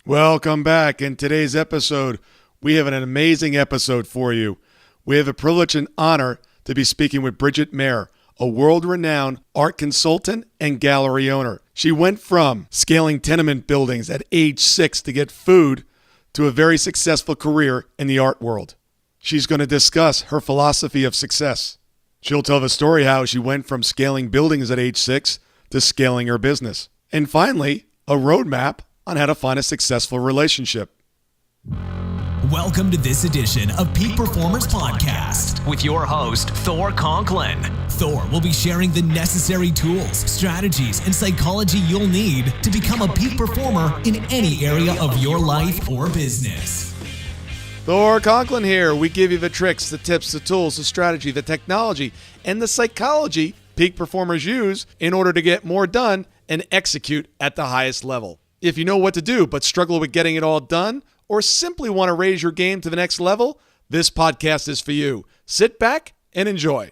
Welcome back. In today's episode, we have an amazing episode for you. We have the privilege and honor to be speaking with Bridgette Mayer, a world-renowned art consultant and gallery owner. She went from scaling tenement buildings at age 6 to get food to a very successful career in the art world. She's going to discuss her philosophy of success. She'll tell the story how she went from scaling buildings at age 6 to scaling her business. And finally, a roadmap on how to find a successful relationship. Welcome to this edition of Peak Performers Podcast with your host, Thor Conklin. Thor will be sharing the necessary tools, strategies, and psychology you'll need to become a peak performer in any area of your life or business. Thor Conklin here. We give you the tricks, the tips, the tools, the strategy, the technology, and the psychology peak performers use in order to get more done and execute at the highest level. If you know what to do but struggle with getting it all done, or simply want to raise your game to the next level, this podcast is for you. Sit back and enjoy.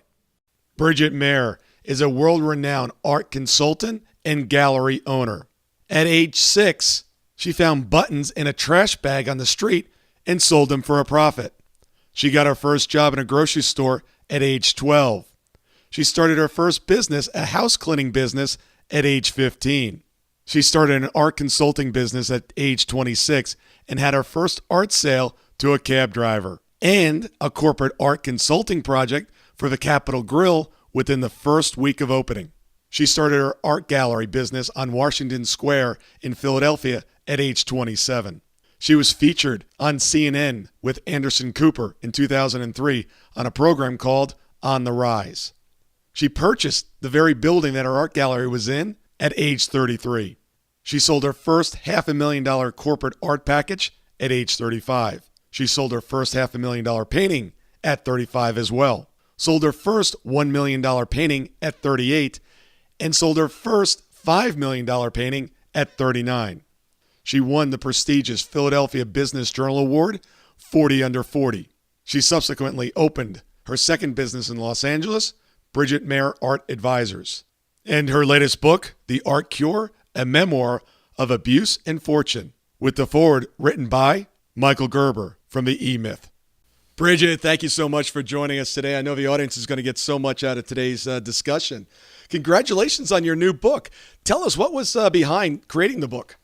Bridgette Mayer is a world-renowned art consultant and gallery owner. At age 6, she found buttons in a trash bag on the street and sold them for a profit. She got her first job in a grocery store at age 12. She started her first business, a house cleaning business, at age 15. She started an art consulting business at age 26 and had her first art sale to a cab driver and a corporate art consulting project for the Capitol Grill within the first week of opening. She started her art gallery business on Washington Square in Philadelphia at age 27. She was featured on CNN with Anderson Cooper in 2003 on a program called On the Rise. She purchased the very building that her art gallery was in at age 33. She sold her first $500,000 corporate art package at age 35. She sold her first $500,000 painting at 35 as well. Sold her first $1 million painting at 38 and sold her first $5 million painting at 39. She won the prestigious Philadelphia Business Journal Award 40 Under 40. She subsequently opened her second business in Los Angeles, Bridgette Mayer Art Advisors. And her latest book, The Art Cure, a memoir of abuse and fortune, with the foreword written by Michael Gerber from the E-Myth. Bridgette, thank you so much for joining us today. I know the audience is going to get so much out of today's discussion. Congratulations on your new book. Tell us, what was behind creating the book?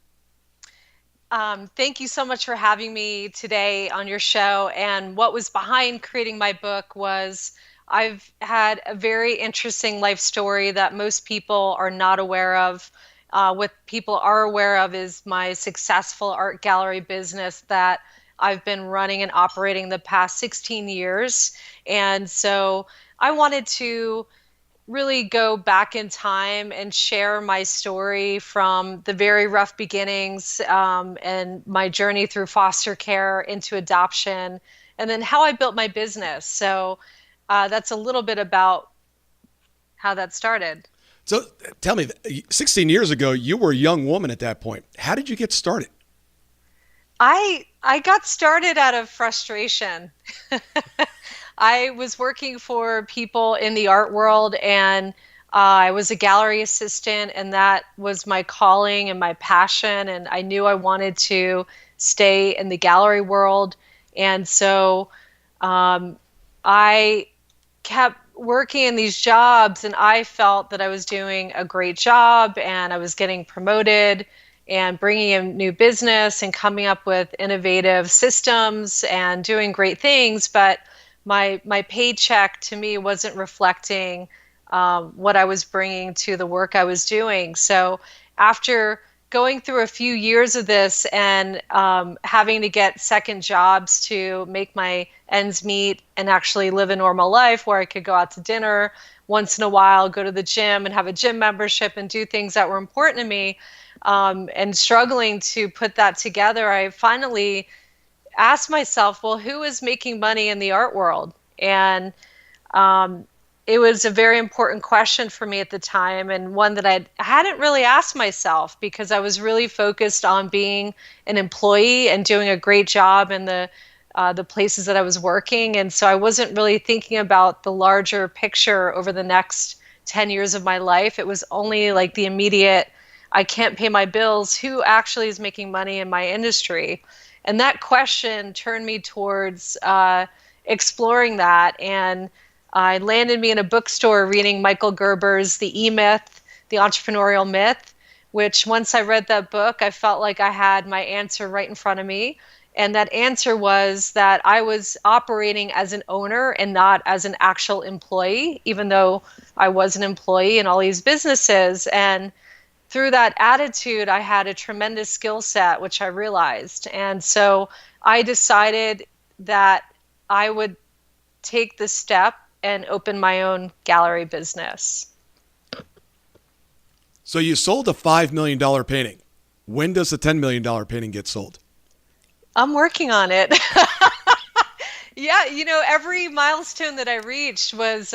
Thank you so much for having me today on your show. And what was behind creating my book was I've had a very interesting life story that most people are not aware of. What people are aware of is my successful art gallery business that I've been running and operating the past 16 years. And so I wanted to really go back in time and share my story from the very rough beginnings and my journey through foster care into adoption, and then how I built my business. So that's a little bit about how that started. So tell me, 16 years ago, you were a young woman at that point. How did you get started? I got started out of frustration. I was working for people in the art world, and I was a gallery assistant, and that was my calling and my passion. And I knew I wanted to stay in the gallery world. And so I kept working in these jobs, and I felt that I was doing a great job and I was getting promoted and bringing in new business and coming up with innovative systems and doing great things. But my paycheck to me wasn't reflecting what I was bringing to the work I was doing. So after going through a few years of this and having to get second jobs to make my ends meet and actually live a normal life where I could go out to dinner once in a while, go to the gym and have a gym membership and do things that were important to me, and struggling to put that together, I finally asked myself, well, who is making money in the art world? And it was a very important question for me at the time, and one that I hadn't really asked myself because I was really focused on being an employee and doing a great job in the places that I was working. And so I wasn't really thinking about the larger picture over the next 10 years of my life. It was only like the immediate I can't pay my bills, who actually is making money in my industry? And that question turned me towards exploring that. And landed me in a bookstore reading Michael Gerber's The E-Myth, The Entrepreneurial Myth, which once I read that book, I felt like I had my answer right in front of me. And that answer was that I was operating as an owner and not as an actual employee, even though I was an employee in all these businesses. And through that attitude, I had a tremendous skill set, which I realized. And so I decided that I would take the step and open my own gallery business. So you sold a $5 million painting. When does a $10 million painting get sold? I'm working on it. Yeah, every milestone that I reached was,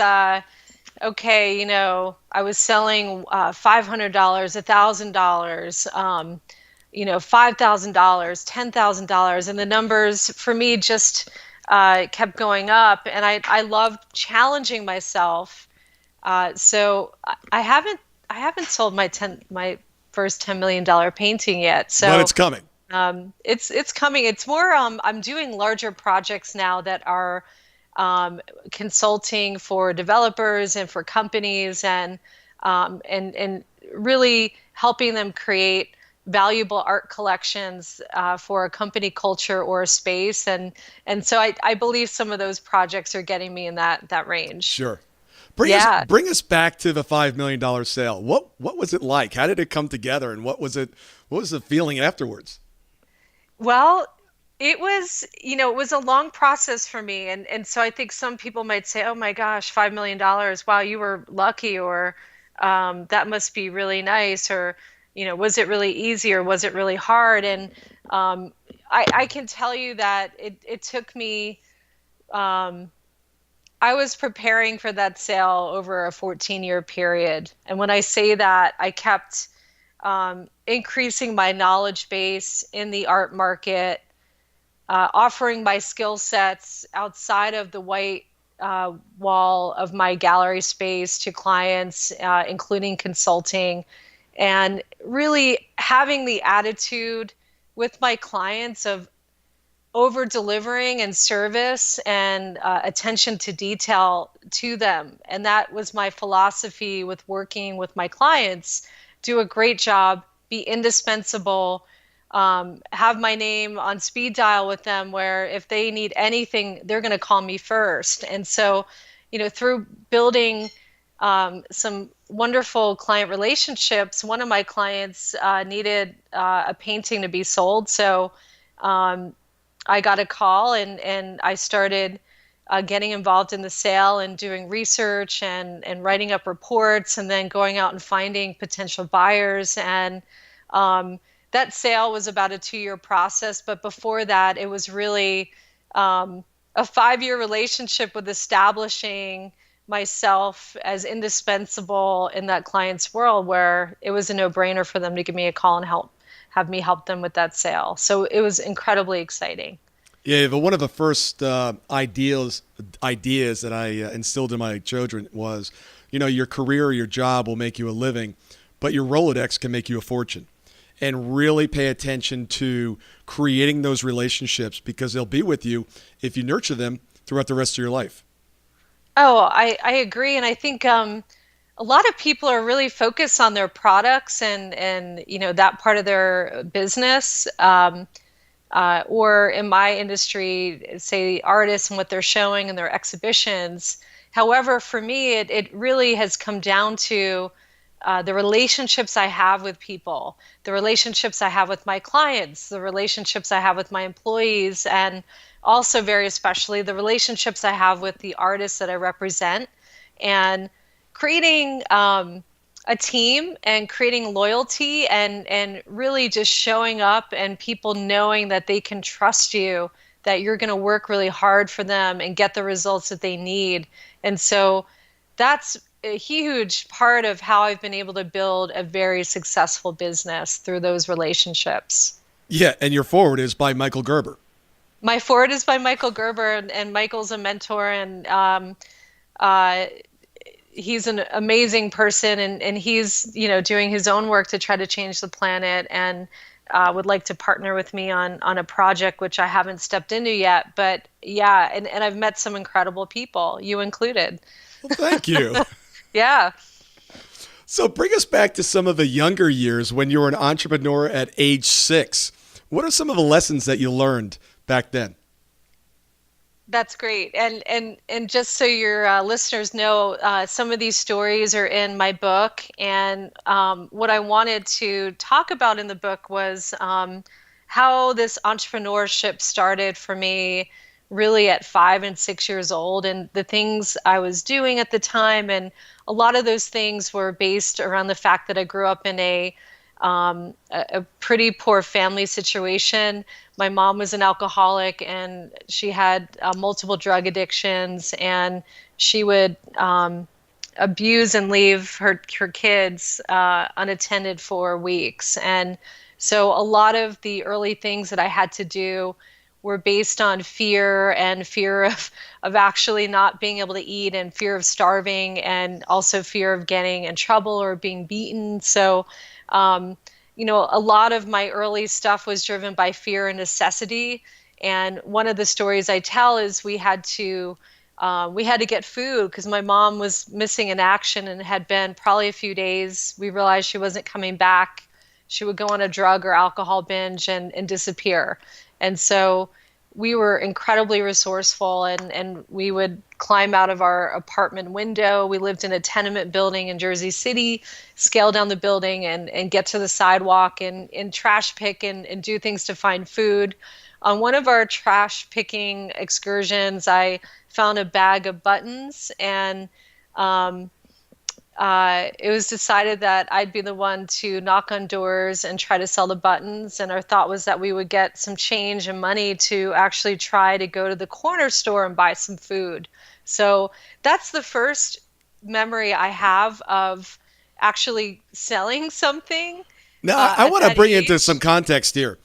okay, I was selling $500, $1,000, $5,000, $10,000. And the numbers for me just kept going up. And I loved challenging myself. So I haven't sold my first $10 million painting yet. So, but it's coming. It's coming. It's more, I'm doing larger projects now that are consulting for developers and for companies, and really helping them create valuable art collections for a company culture or a space. And so I believe some of those projects are getting me in that range. Sure. Bring us back to the $5 million sale. What was it like? How did it come together? And what was the feeling afterwards? Well, it was a long process for me. And so I think some people might say, oh my gosh, $5 million. Wow, you were lucky, or that must be really nice, or, was it really easy, or was it really hard? And I can tell you that it took me, I was preparing for that sale over a 14-year period. And when I say that, I kept increasing my knowledge base in the art market, offering my skill sets outside of the white wall of my gallery space to clients, including consulting, and really having the attitude with my clients of over delivering and service and attention to detail to them. And that was my philosophy with working with my clients. Do a great job, be indispensable, have my name on speed dial with them, where if they need anything, they're going to call me first. And so, through building some wonderful client relationships, one of my clients needed a painting to be sold. So I got a call, and I started getting involved in the sale and doing research and writing up reports, and then going out and finding potential buyers. And that sale was about a 2-year process. But before that, it was really a 5-year relationship with establishing myself as indispensable in that client's world, where it was a no-brainer for them to give me a call and have me help them with that sale. So it was incredibly exciting. Yeah, but one of the first ideas that I instilled in my children was, your career or your job will make you a living, but your Rolodex can make you a fortune. And really pay attention to creating those relationships, because they'll be with you if you nurture them throughout the rest of your life. Oh, I agree. And I think a lot of people are really focused on their products and that part of their business. Or in my industry, say the artists and what they're showing in their exhibitions. However, for me, it really has come down to the relationships I have with people, the relationships I have with my clients, the relationships I have with my employees, and also very especially the relationships I have with the artists that I represent, and creating a team and creating loyalty and really just showing up and people knowing that they can trust you, that you're going to work really hard for them and get the results that they need. And so that's a huge part of how I've been able to build a very successful business through those relationships. Yeah, and your forward is by Michael Gerber. My forward is by Michael Gerber, and Michael's a mentor, and he's an amazing person, and he's, doing his own work to try to change the planet, and would like to partner with me on a project which I haven't stepped into yet. But yeah, and I've met some incredible people, you included. Well, thank you. Yeah. So bring us back to some of the younger years when you were an entrepreneur at age 6. What are some of the lessons that you learned back then? That's great. And just so your listeners know, some of these stories are in my book. And what I wanted to talk about in the book was how this entrepreneurship started for me really at 5 and 6 years old, and the things I was doing at the time. And a lot of those things were based around the fact that I grew up in a pretty poor family situation. My mom was an alcoholic, and she had multiple drug addictions, and she would abuse and leave her kids unattended for weeks. And so a lot of the early things that I had to do were based on fear, and fear of actually not being able to eat, and fear of starving, and also fear of getting in trouble or being beaten. So a lot of my early stuff was driven by fear and necessity. And one of the stories I tell is we had to get food because my mom was missing in action and had been probably a few days. We realized she wasn't coming back. She would go on a drug or alcohol binge and disappear. And so we were incredibly resourceful, and we would climb out of our apartment window. We lived in a tenement building in Jersey City, scale down the building and get to the sidewalk and trash pick and do things to find food. On one of our trash picking excursions, I found a bag of buttons, and it was decided that I'd be the one to knock on doors and try to sell the buttons. And our thought was that we would get some change and money to actually try to go to the corner store and buy some food. So that's the first memory I have of actually selling something. Now, I want to bring into some context here.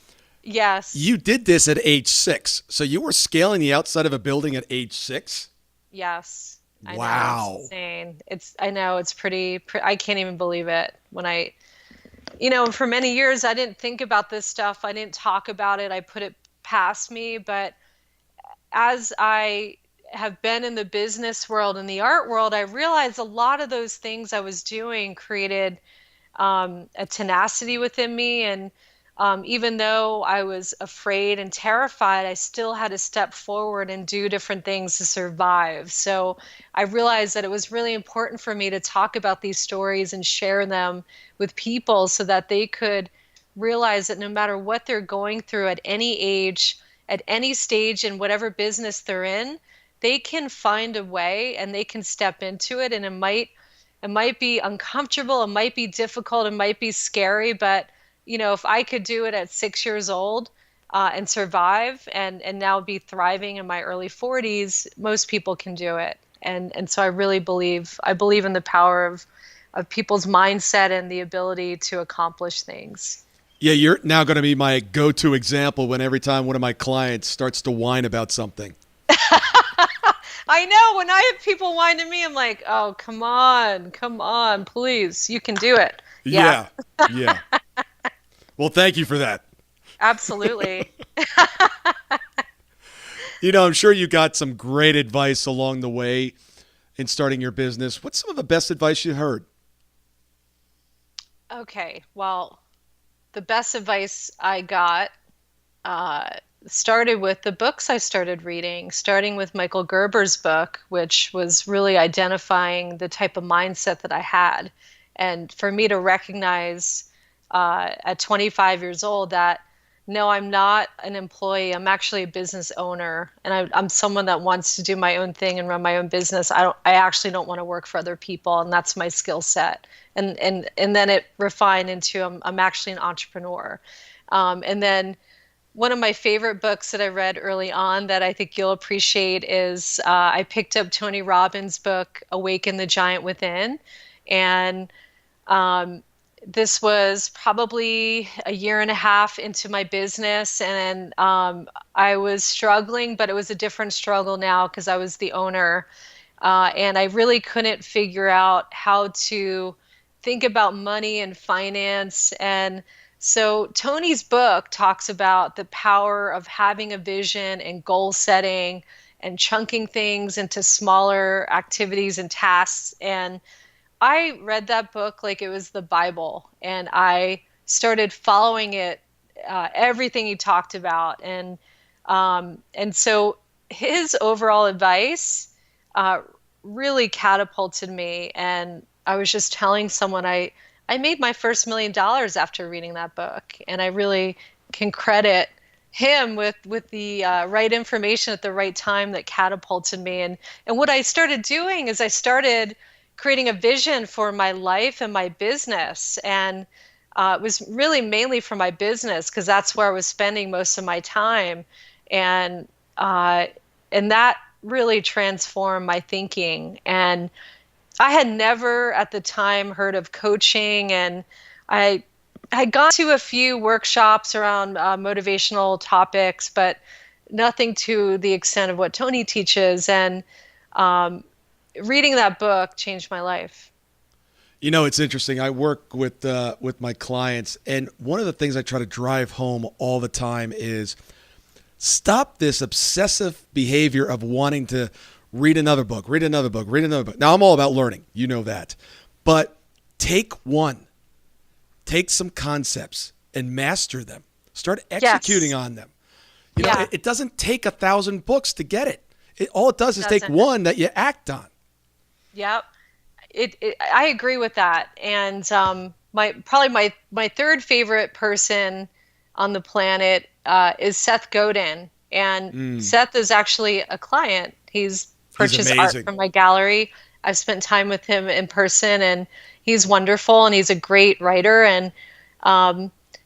Yes. You did this at age 6. So you were scaling the outside of a building at age 6? Yes. I Wow. know, it's insane. I know it's pretty, I can't even believe it. When for many years, I didn't think about this stuff. I didn't talk about it. I put it past me. But as I have been in the business world and the art world, I realized a lot of those things I was doing created a tenacity within me. And even though I was afraid and terrified, I still had to step forward and do different things to survive. So I realized that it was really important for me to talk about these stories and share them with people so that they could realize that no matter what they're going through at any age, at any stage in whatever business they're in, they can find a way and they can step into it. And it might be uncomfortable, it might be difficult, it might be scary, but if I could do it at 6 years old and survive and now be thriving in my early 40s, most people can do it. And so I really believe in the power of people's mindset and the ability to accomplish things. Yeah, you're now going to be my go-to example when every time one of my clients starts to whine about something. I know. When I have people whine to me, I'm like, oh, come on, please. You can do it. Yeah. Well, thank you for that. Absolutely. I'm sure you got some great advice along the way in starting your business. What's some of the best advice you heard? Okay. Well, the best advice I got started with the books I started reading, starting with Michael Gerber's book, which was really identifying the type of mindset that I had. And for me to recognize at 25 years old that, no, I'm not an employee. I'm actually a business owner. And I'm someone that wants to do my own thing and run my own business. I actually don't want to work for other people. And that's my skill set. And then it refined into I'm actually an entrepreneur. And then one of my favorite books that I read early on that I think you'll appreciate is I picked up Tony Robbins' book, Awaken the Giant Within. And this was probably a year and a half into my business, and I was struggling, but it was a different struggle now because I was the owner. And I really couldn't figure out how to think about money and finance. And so Tony's book talks about the power of having a vision and goal setting and chunking things into smaller activities and tasks. And I read that book like it was the Bible, and I started following it, everything he talked about. And so his overall advice really catapulted me. And I was just telling someone I made my first $1 million after reading that book. And I really can credit him with the right information at the right time that catapulted me. And what I started doing is I started creating a vision for my life and my business. And it was really mainly for my business because that's where I was spending most of my time. And that really transformed my thinking. And I had never at the time heard of coaching, and I had gone to a few workshops around motivational topics, but nothing to the extent of what Tony teaches. And reading that book changed my life. You know, it's interesting. I work with my clients, and one of the things I try to drive home all the time is stop this obsessive behavior of wanting to read another book. Now, I'm all about learning. You know that. But take some concepts and master them. Start executing on them. You know, it doesn't take 1,000 books to get it. All it does is take one that you act on. Yep. I agree with that. And my third favorite person on the planet is Seth Godin. And Seth is actually a client. He's purchased art from my gallery. I've spent time with him in person, and he's wonderful, and he's a great writer. And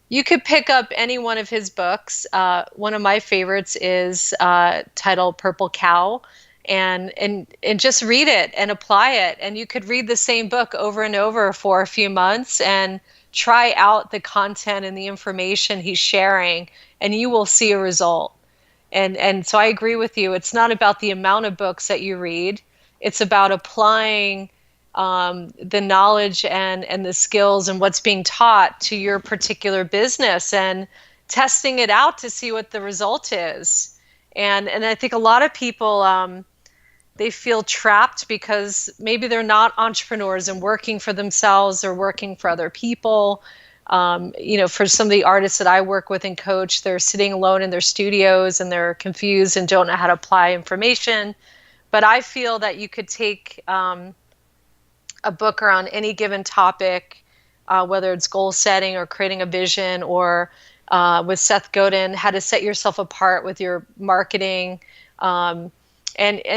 you could pick up any one of his books. One of my favorites is titled Purple Cow. And just read it and apply it. And you could read the same book over and over for a few months and try out the content and the information he's sharing, and you will see a result. And so I agree with you. It's not about the amount of books that you read. It's about applying the knowledge and the skills and what's being taught to your particular business and testing it out to see what the result is. And I think a lot of people, they feel trapped because maybe they're not entrepreneurs and working for themselves or working for other people. For some of the artists that I work with and coach, they're sitting alone in their studios and they're confused and don't know how to apply information. But I feel that you could take a book around any given topic, whether it's goal setting or creating a vision, or with Seth Godin, how to set yourself apart with your marketing, and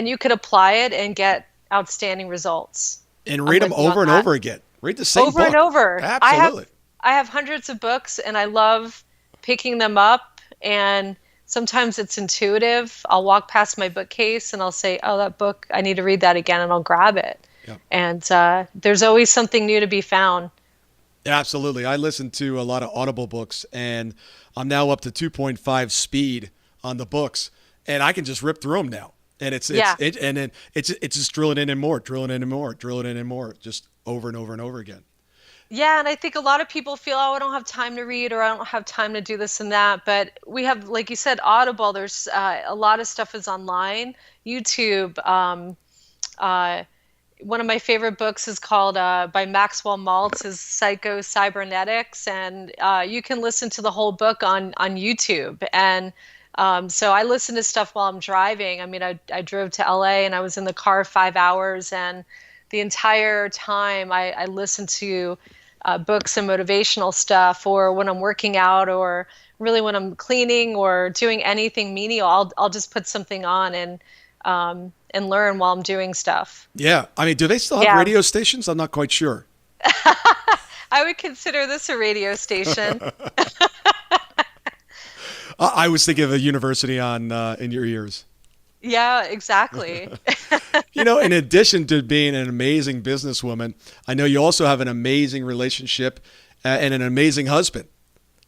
you could apply it and get outstanding results. And read them over and over again. Read the same book. Over and over. Absolutely. I have hundreds of books, and I love picking them up. And sometimes it's intuitive. I'll walk past my bookcase and I'll say, oh, that book, I need to read that again, and I'll grab it. Yeah. And there's always something new to be found. Absolutely. I listen to a lot of Audible books, and I'm now up to 2.5 speed on the books, and I can just rip through them now. And it's just drilling in and more, just over and over and over again. Yeah, and I think a lot of people feel, oh, I don't have time to read, or I don't have time to do this and that. But we have, like you said, Audible. There's a lot of stuff is online. YouTube. One of my favorite books is called by Maxwell Maltz is Psycho Cybernetics, and you can listen to the whole book on YouTube. And so I listen to stuff while I'm driving. I mean, I drove to LA and I was in the car 5 hours, and the entire time I listened to books and motivational stuff, or when I'm working out, or really when I'm cleaning or doing anything menial, I'll just put something on and learn while I'm doing stuff. Yeah. I mean, do they still have radio stations? I'm not quite sure. I would consider this a radio station. I was thinking of a university on in your ears. Yeah, exactly. You know, in addition to being an amazing businesswoman, I know you also have an amazing relationship and an amazing husband.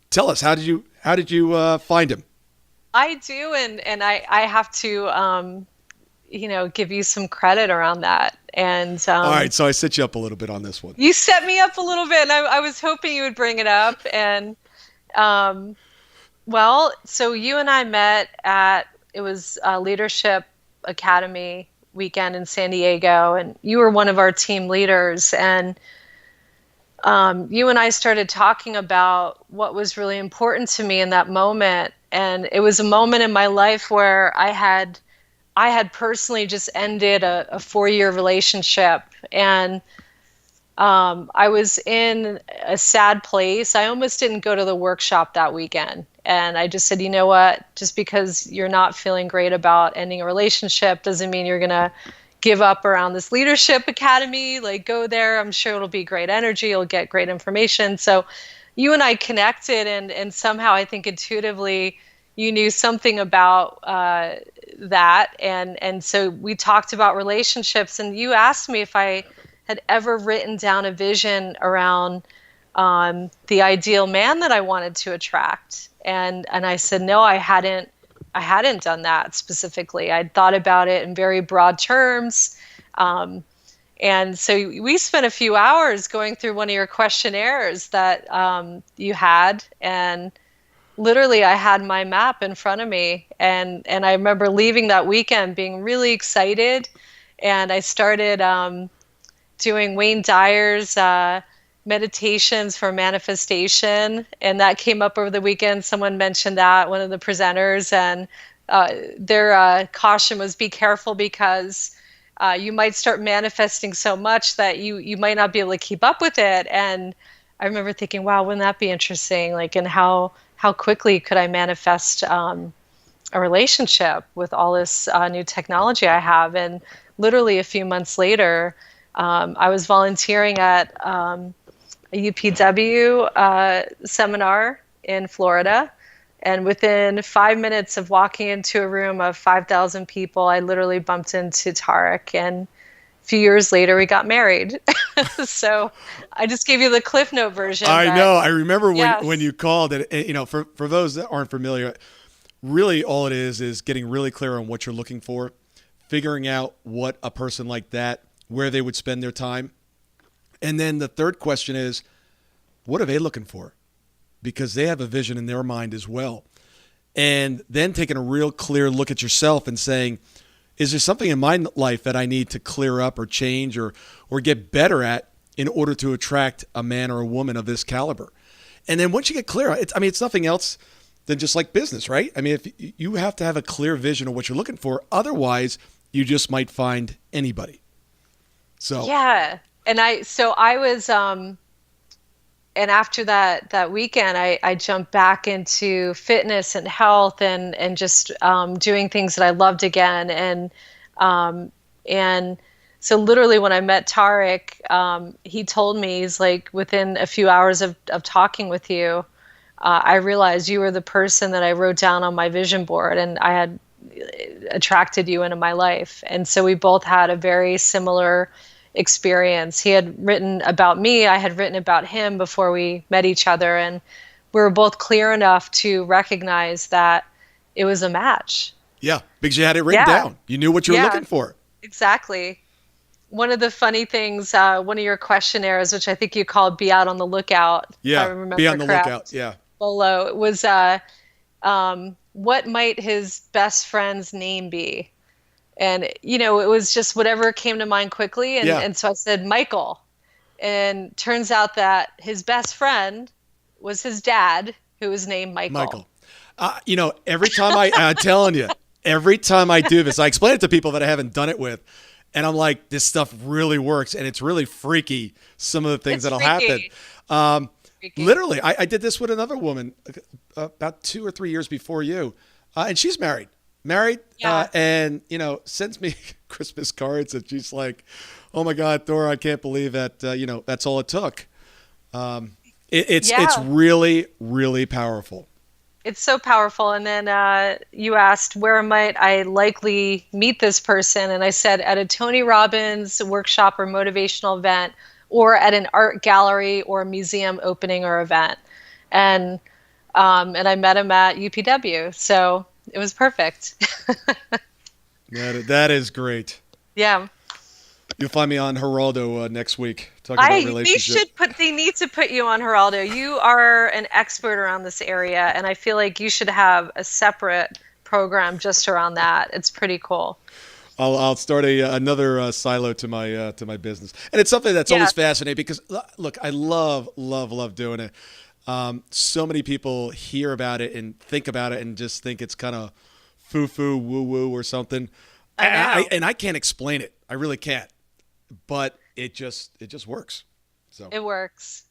Tell us, how did you find him? I do, and I have to, give you some credit around that. And all right, so I set you up a little bit on this one. You set me up a little bit, and I was hoping you would bring it up. And well, so you and I met it was a Leadership Academy weekend in San Diego, and you were one of our team leaders. And you and I started talking about what was really important to me in that moment. And it was a moment in my life where I had personally just ended a 4-year relationship, and I was in a sad place. I almost didn't go to the workshop that weekend. And I just said, you know what, just because you're not feeling great about ending a relationship doesn't mean you're going to give up around this Leadership Academy. Like, go there. I'm sure it'll be great energy. You'll get great information. So you and I connected, and somehow I think intuitively you knew something about that. And so we talked about relationships, and you asked me if I had ever written down a vision around the ideal man that I wanted to attract. And I said, no, I hadn't done that specifically. I'd thought about it in very broad terms. And so we spent a few hours going through one of your questionnaires that you had, and literally I had my map in front of me. And I remember leaving that weekend being really excited. And I started doing Wayne Dyer's meditations for manifestation, and that came up over the weekend. Someone mentioned that, one of the presenters, and their caution was, be careful, because you might start manifesting so much that you might not be able to keep up with it. And I remember thinking, wow, wouldn't that be interesting? Like, and how quickly could I manifest a relationship with all this new technology I have? And literally a few months later, I was volunteering at a UPW seminar in Florida. And within 5 minutes of walking into a room of 5,000 people, I literally bumped into Tarek. And a few years later, we got married. So I just gave you the Cliff Note version. I know. I remember Yes. when you called it. For those that aren't familiar, really all it is getting really clear on what you're looking for, figuring out what a person like that, where they would spend their time. And then the third question is, what are they looking for? Because they have a vision in their mind as well. And then taking a real clear look at yourself and saying, is there something in my life that I need to clear up or change or get better at in order to attract a man or a woman of this caliber? And then once you get clear, it's nothing else than just like business, right? I mean, if you have to have a clear vision of what you're looking for, otherwise you just might find anybody. So yeah. And I was, and after that weekend, I jumped back into fitness and health and just doing things that I loved again. And so literally when I met Tarek, he told me, he's like, within a few hours of talking with you, I realized you were the person that I wrote down on my vision board, and I had attracted you into my life. And so we both had a very similar experience. He had written about me, I had written about him before we met each other, and we were both clear enough to recognize that it was a match. Yeah, because you had it written down. You knew what you were looking for. Exactly. One of the funny things, one of your questionnaires, which I think you called "Be Out on the Lookout." Yeah, if I remember be on the correct, lookout. Yeah. Below it was, what might his best friend's name be? And, it was just whatever came to mind quickly. And so I said, Michael. And turns out that his best friend was his dad, who was named Michael. Every time I'm telling you, every time I do this, I explain it to people that I haven't done it with. And I'm like, this stuff really works. And it's really freaky, some of the things that'll happen. Literally, I did this with another woman about 2 or 3 years before you. And she's married. And sends me Christmas cards, and she's like, oh my God, Thor, I can't believe that that's all it took. It's really, really powerful. It's so powerful. And then you asked, where might I likely meet this person? And I said, at a Tony Robbins workshop or motivational event, or at an art gallery or museum opening or event. And I met him at UPW. So it was perfect. That is great. Yeah. You'll find me on Geraldo next week. Talking about relationships. They need to put you on Geraldo. You are an expert around this area, and I feel like you should have a separate program just around that. It's pretty cool. I'll start another silo to my business, and it's something that's always fascinating because look, I love doing it. So many people hear about it and think about it and just think it's kind of foo-foo, woo-woo or something. And I can't explain it. I really can't. But it just works. So it works.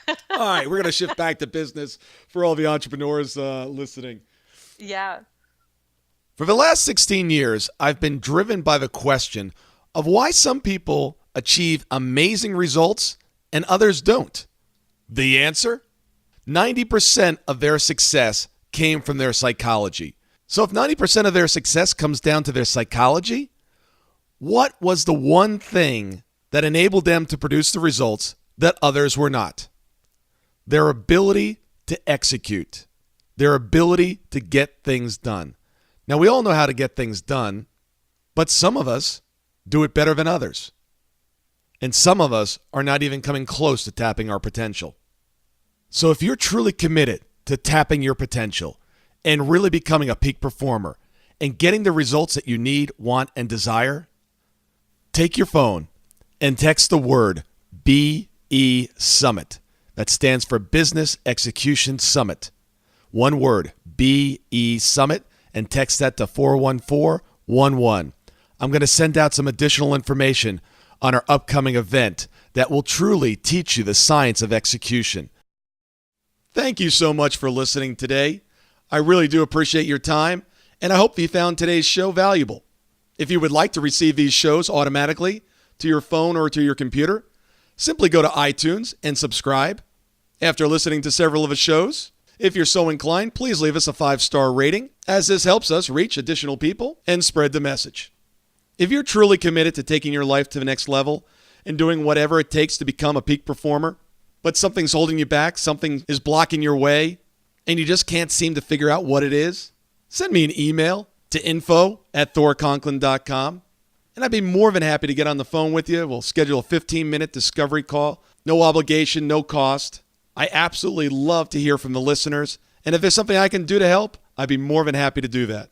All right, we're going to shift back to business for all the entrepreneurs listening. Yeah. For the last 16 years, I've been driven by the question of why some people achieve amazing results and others don't. The answer? 90% of their success came from their psychology. So if 90% of their success comes down to their psychology, what was the one thing that enabled them to produce the results that others were not? Their ability to execute, their ability to get things done. Now, we all know how to get things done, but some of us do it better than others. And some of us are not even coming close to tapping our potential. So if you're truly committed to tapping your potential and really becoming a peak performer and getting the results that you need, want, and desire, take your phone and text the word BE Summit. That stands for Business Execution Summit. One word, BE Summit, and text that to 41411. I'm going to send out some additional information on our upcoming event that will truly teach you the science of execution. Thank you so much for listening today. I really do appreciate your time, and I hope you found today's show valuable. If you would like to receive these shows automatically to your phone or to your computer, simply go to iTunes and subscribe. After listening to several of the shows, if you're so inclined, please leave us a 5-star rating, as this helps us reach additional people and spread the message. If you're truly committed to taking your life to the next level and doing whatever it takes to become a peak performer, but something's holding you back, something is blocking your way, and you just can't seem to figure out what it is, send me an email to info@thorconklin.com, and I'd be more than happy to get on the phone with you. We'll schedule a 15-minute discovery call. No obligation, no cost. I absolutely love to hear from the listeners, and if there's something I can do to help, I'd be more than happy to do that.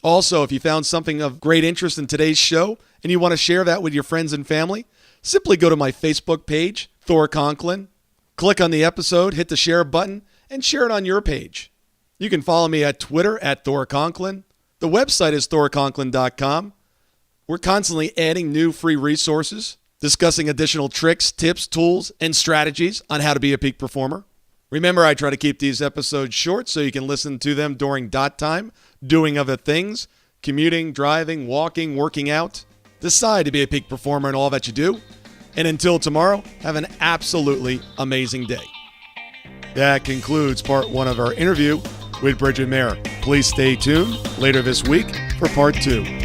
Also, if you found something of great interest in today's show and you want to share that with your friends and family, simply go to my Facebook page, Thor Conklin. Click on the episode, hit the share button, and share it on your page. You can follow me at Twitter at Thor Conklin. The website is thorconklin.com. We're constantly adding new free resources, discussing additional tricks, tips, tools, and strategies on how to be a peak performer. Remember, I try to keep these episodes short so you can listen to them during dot time, doing other things, commuting, driving, walking, working out. Decide to be a peak performer in all that you do. And until tomorrow, have an absolutely amazing day. That concludes part 1 of our interview with Bridgette Mayer. Please stay tuned later this week for part 2.